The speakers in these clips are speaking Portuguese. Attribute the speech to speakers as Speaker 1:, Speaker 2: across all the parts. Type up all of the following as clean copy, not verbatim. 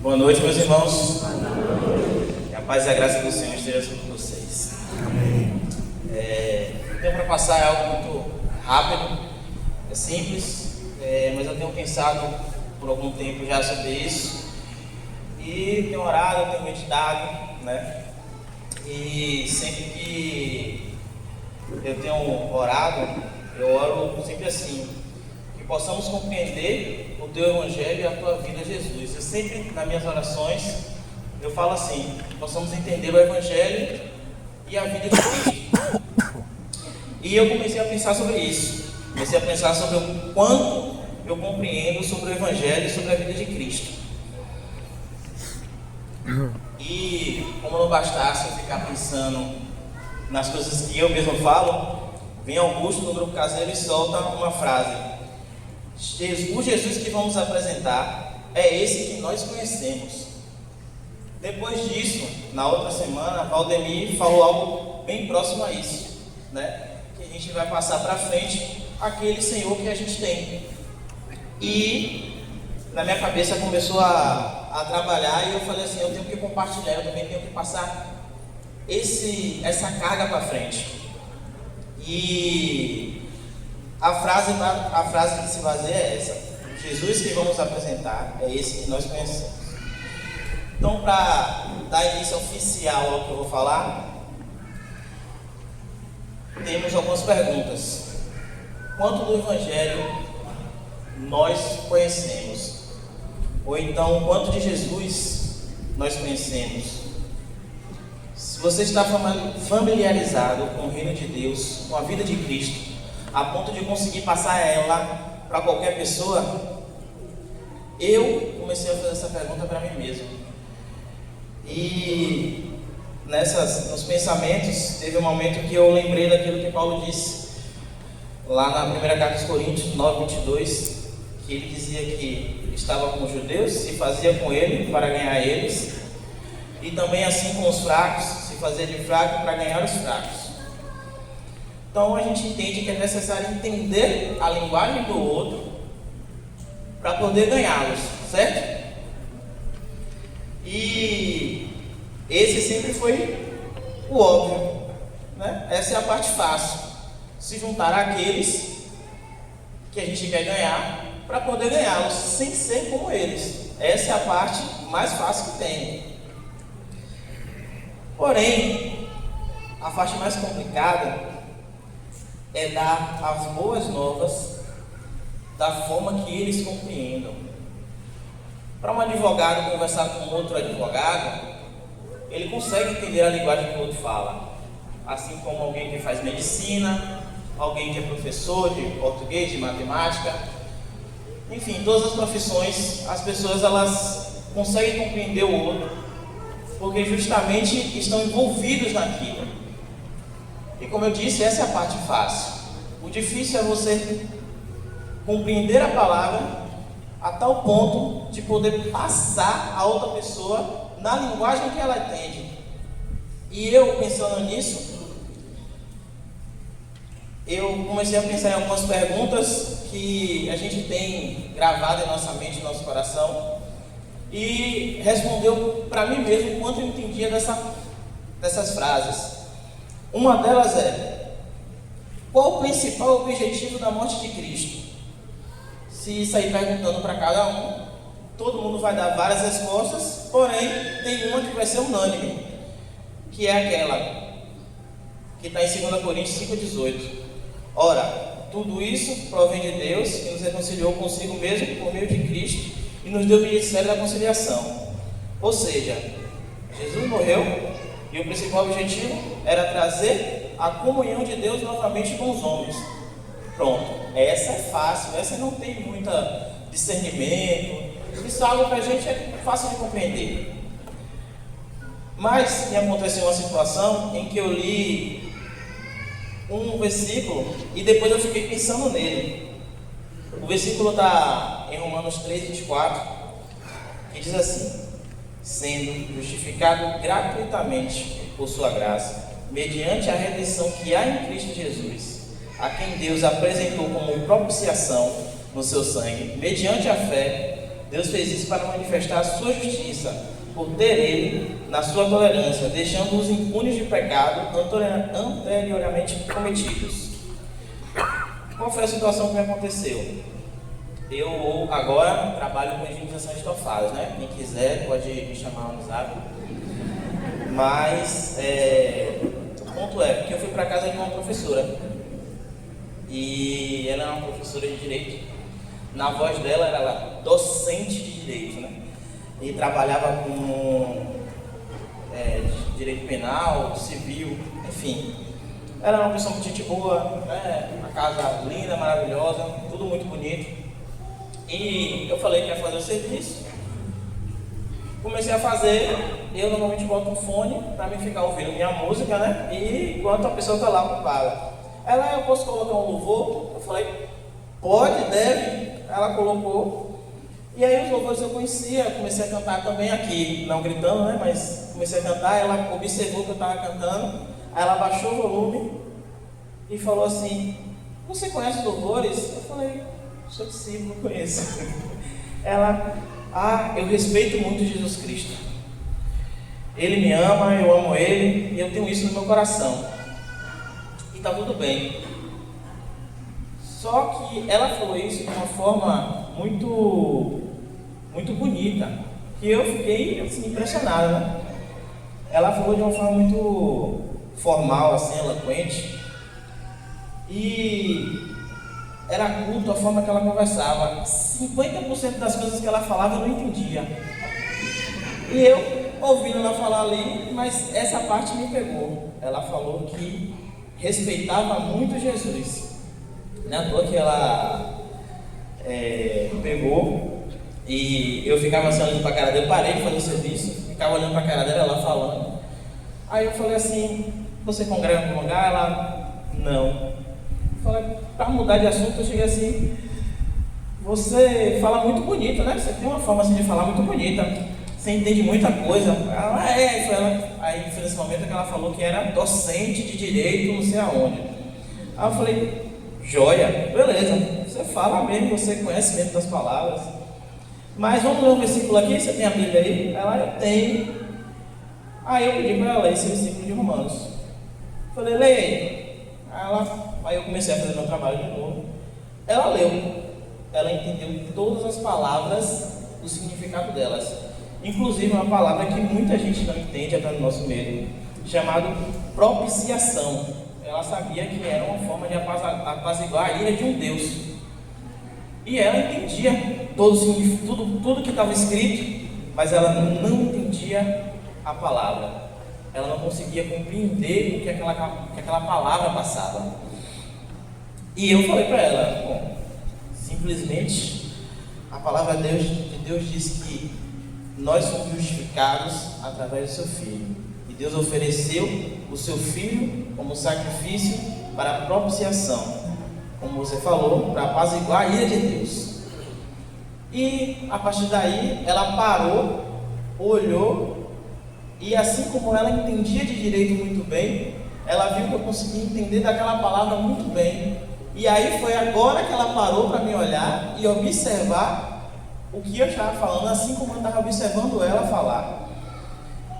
Speaker 1: Boa noite, meus irmãos. Que a paz e a graça do Senhor esteja com vocês.
Speaker 2: Amém.
Speaker 1: O tempo para passar é algo muito rápido, é simples, mas eu tenho pensado por algum tempo já sobre isso. E tenho orado, tenho meditado, né? E sempre que eu tenho orado, eu oro sempre assim: que possamos compreender o Teu Evangelho e a Tua vida, Jesus. Eu sempre, nas minhas orações, eu falo assim: que possamos entender o Evangelho e a vida de Cristo. E eu comecei a pensar sobre isso. Comecei a pensar sobre o quanto eu compreendo sobre o Evangelho e sobre a vida de Cristo. E como não bastasse eu ficar pensando nas coisas que eu mesmo falo, vem Augusto no grupo caseiro e solta uma frase: o Jesus que vamos apresentar é esse que nós conhecemos. Depois disso, na outra semana, Valdemir falou algo bem próximo a isso, né? Que a gente vai passar para frente aquele Senhor que a gente tem. E na minha cabeça começou a trabalhar, e eu falei assim: eu tenho que compartilhar, eu também tenho que passar essa carga para frente. E a frase que se baseia é essa: Jesus que vamos apresentar é esse que nós conhecemos. Então, para dar início oficial ao que eu vou falar, temos algumas perguntas. Quanto do Evangelho nós conhecemos? Ou então, quanto de Jesus nós conhecemos? Se você está familiarizado com o reino de Deus, com a vida de Cristo, a ponto de conseguir passar ela para qualquer pessoa, eu comecei a fazer essa pergunta para mim mesmo. E nos pensamentos, teve um momento que eu lembrei daquilo que Paulo disse lá na primeira carta aos Coríntios 9:22, que ele dizia que estava com os judeus, se fazia com ele para ganhar eles, e também assim com os fracos, se fazia de fraco para ganhar os fracos. Então a gente entende que é necessário entender a linguagem do outro para poder ganhá-los, certo? E esse sempre foi o óbvio, né? Essa é a parte fácil: se juntar àqueles que a gente quer ganhar para poder ganhá-los sem ser como eles. Essa é a parte mais fácil que tem. Porém, a parte mais complicada é dar as boas novas da forma que eles compreendam. Para um advogado conversar com outro advogado, ele consegue entender a linguagem que o outro fala, assim como alguém que faz medicina, alguém que é professor de português, de matemática, enfim, todas as profissões, as pessoas elas conseguem compreender o outro, porque justamente estão envolvidos naquilo. E como eu disse, essa é a parte fácil. O difícil é você compreender a palavra a tal ponto de poder passar a outra pessoa na linguagem que ela entende. E eu, pensando nisso, eu comecei a pensar em algumas perguntas que a gente tem gravado em nossa mente, em nosso coração, e respondeu para mim mesmo quanto eu entendia dessas frases. Uma delas é: qual o principal objetivo da morte de Cristo? Se sair perguntando para cada um, todo mundo vai dar várias respostas, porém tem uma que vai ser unânime, que é aquela que está em 2 Coríntios 5:18. Ora, tudo isso provém de Deus, que nos reconciliou consigo mesmo por meio de Cristo e nos deu o ministério da conciliação. Ou seja, Jesus morreu e o principal objetivo era trazer a comunhão de Deus novamente com os homens. Pronto, essa é fácil, essa não tem muito discernimento, isso é algo que a gente é fácil de compreender. Mas me aconteceu uma situação em que eu li um versículo e depois eu fiquei pensando nele. O versículo está em Romanos 3:24, que diz assim: sendo justificado gratuitamente por sua graça, mediante a redenção que há em Cristo Jesus, a quem Deus apresentou como propiciação no seu sangue, mediante a fé, Deus fez isso para manifestar a sua justiça, por ter Ele na sua tolerância, deixando-os impunes de pecado anteriormente cometidos. Qual foi a situação que me aconteceu? Eu agora trabalho com higienização de estofados, né? Quem quiser pode me chamar no zap. Mas o ponto é que eu fui para casa de uma professora. E ela era uma professora de direito. Na voz dela era docente de direito, né? E trabalhava com direito penal, civil, enfim. Ela era uma pessoa muito gente boa, né? Uma casa linda, maravilhosa, tudo muito bonito. E eu falei que ia fazer o serviço. Comecei a fazer. Eu normalmente boto um fone para mim ficar ouvindo minha música, né? E enquanto a pessoa está lá ocupada. Ela, eu posso colocar um louvor? Eu falei, pode, deve. Ela colocou. E aí os louvores eu conhecia, comecei a cantar também aqui, não gritando, né? Mas comecei a cantar, ela observou que eu estava cantando. Aí ela baixou o volume e falou assim, você conhece os louvores? Eu falei, sou discípulo, não conheço. Ela, eu respeito muito Jesus Cristo. Ele me ama, eu amo Ele e eu tenho isso no meu coração. E está tudo bem. Só que ela falou isso de uma forma muito bonita, que eu fiquei assim, impressionado, né? Ela falou de uma forma muito formal, assim, eloquente. E era culto a forma que ela conversava. 50% das coisas que ela falava eu não entendia. E eu, ouvindo ela falar ali, mas essa parte me pegou. Ela falou que respeitava muito Jesus. Não é à toa que ela pegou e eu ficava assim olhando para a cara dela. Eu parei de fazer o serviço, ficava olhando para a cara dela, ela falando. Aí eu falei assim, você congrega em algum lugar? Ela, não. Para mudar de assunto, eu cheguei assim, você fala muito bonito, né? Você tem uma forma assim de falar muito bonita, você entende muita coisa. Ela, foi ela. Aí foi nesse momento que ela falou que era docente de direito, não sei aonde. Aí eu falei, joia, beleza, você fala mesmo, você conhece mesmo das palavras. Mas vamos ler um versículo aqui, você tem a Bíblia aí? Ela, eu tenho. Aí eu pedi para ela ler esse versículo de Romanos. Falei, leia aí. Aí eu comecei a fazer meu trabalho de novo. Ela leu, ela entendeu todas as palavras, o significado delas. Inclusive uma palavra que muita gente não entende até no nosso meio, chamado propiciação. Ela sabia que era uma forma de apaziguar a ira de um Deus. E ela entendia tudo que estava escrito, mas ela não entendia a palavra. Ela não conseguia compreender o que aquela palavra passava. E eu falei para ela, simplesmente a palavra de Deus diz que nós somos justificados através do seu Filho. E Deus ofereceu o seu Filho como sacrifício para a propiciação, como você falou, para apaziguar a ira de Deus. E a partir daí ela parou, olhou, e assim como ela entendia de direito muito bem, ela viu que eu conseguia entender daquela palavra muito bem. E aí foi agora que ela parou para me olhar e observar o que eu estava falando, assim como eu estava observando ela falar.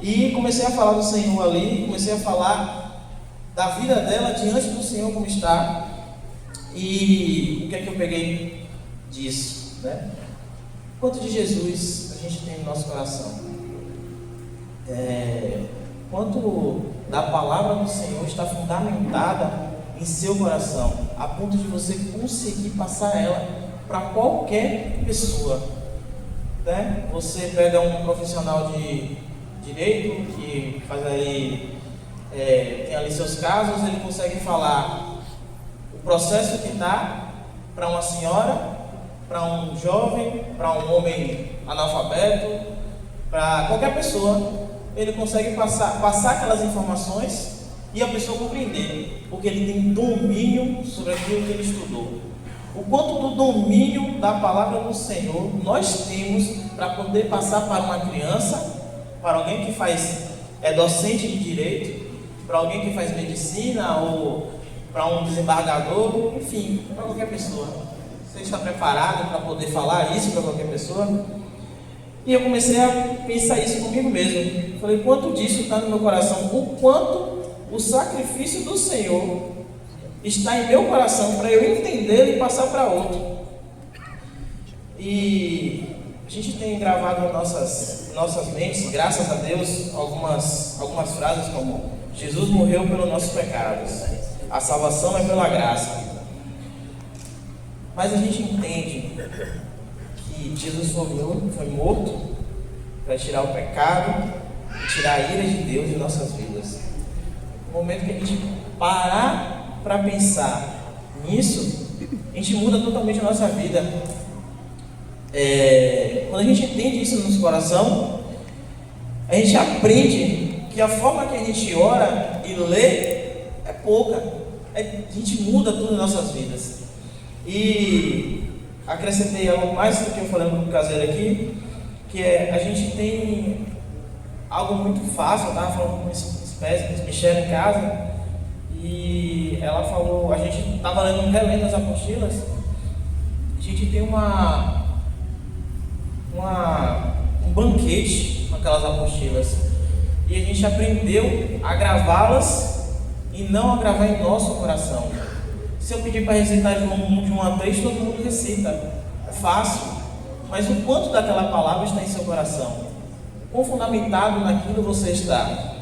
Speaker 1: E comecei a falar do Senhor ali, comecei a falar da vida dela diante do Senhor como está. E o que é que eu peguei disso, né? Quanto de Jesus a gente tem no nosso coração? Quanto da palavra do Senhor está fundamentada em seu coração, a ponto de você conseguir passar ela para qualquer pessoa, né? Você pega um profissional de direito que faz aí, tem ali seus casos, ele consegue falar o processo que dá para uma senhora, para um jovem, para um homem analfabeto, para qualquer pessoa. Ele consegue passar aquelas informações e a pessoa compreender, porque ele tem domínio sobre aquilo que ele estudou. O quanto do domínio da palavra do Senhor nós temos para poder passar para uma criança, para alguém que é docente de direito, para alguém que faz medicina ou para um desembargador, enfim, para qualquer pessoa. Você está preparado para poder falar isso para qualquer pessoa? E eu comecei a pensar isso comigo mesmo. Falei, quanto disso está no meu coração? O quanto o sacrifício do Senhor está em meu coração para eu entender e passar para outro. E a gente tem gravado em nossas mentes, graças a Deus, algumas frases como: Jesus morreu pelos nossos pecados, a salvação é pela graça. Mas a gente entende que Jesus foi morto para tirar o pecado e tirar a ira de Deus de nossas vidas. No momento que a gente parar para pensar nisso, a gente muda totalmente a nossa vida. Quando a gente entende isso no nosso coração, a gente aprende que a forma que a gente ora e lê é pouca. A gente muda tudo nas nossas vidas. E acrescentei algo mais do que eu falei no caseiro aqui, que é, a gente tem algo muito fácil. Eu estava falando com a Michelle em casa, e ela falou, a gente estava relendo as apostilas, a gente tem um banquete com aquelas apostilas, e a gente aprendeu a gravá-las e não a gravar em nosso coração. Se eu pedir para recitar de 1 a 3, todo mundo recita, é fácil, mas o quanto daquela palavra está em seu coração? Quão fundamentado naquilo você está?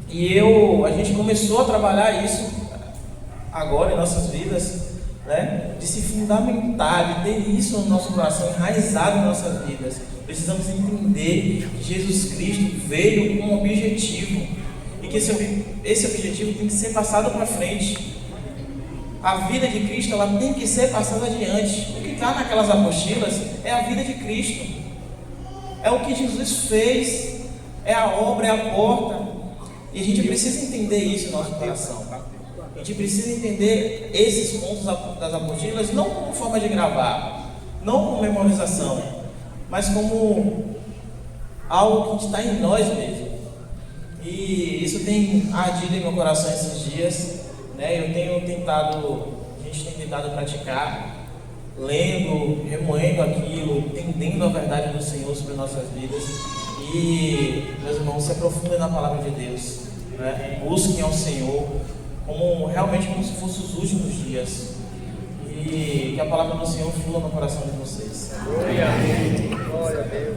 Speaker 1: E a gente começou a trabalhar isso agora em nossas vidas, né? De se fundamentar, de ter isso no nosso coração, enraizado em nossas vidas. Precisamos entender que Jesus Cristo veio com um objetivo, e que esse objetivo tem que ser passado para frente. A vida de Cristo, ela tem que ser passada adiante. O que está naquelas apostilas é a vida de Cristo, é o que Jesus fez, é a obra, é a porta. E a gente precisa entender isso no nosso coração. A gente precisa entender esses pontos das apostilas, não como forma de gravar, não como memorização, mas como algo que está em nós mesmo. E isso tem ardido em meu coração esses dias, né? A gente tem tentado praticar, lendo, remoendo aquilo, entendendo a verdade do Senhor sobre nossas vidas. E, meus irmãos, se aprofundem na palavra de Deus, né? Busquem ao Senhor realmente como se fossem os últimos dias, e que a palavra do Senhor flua no coração de vocês.
Speaker 2: Glória a Deus.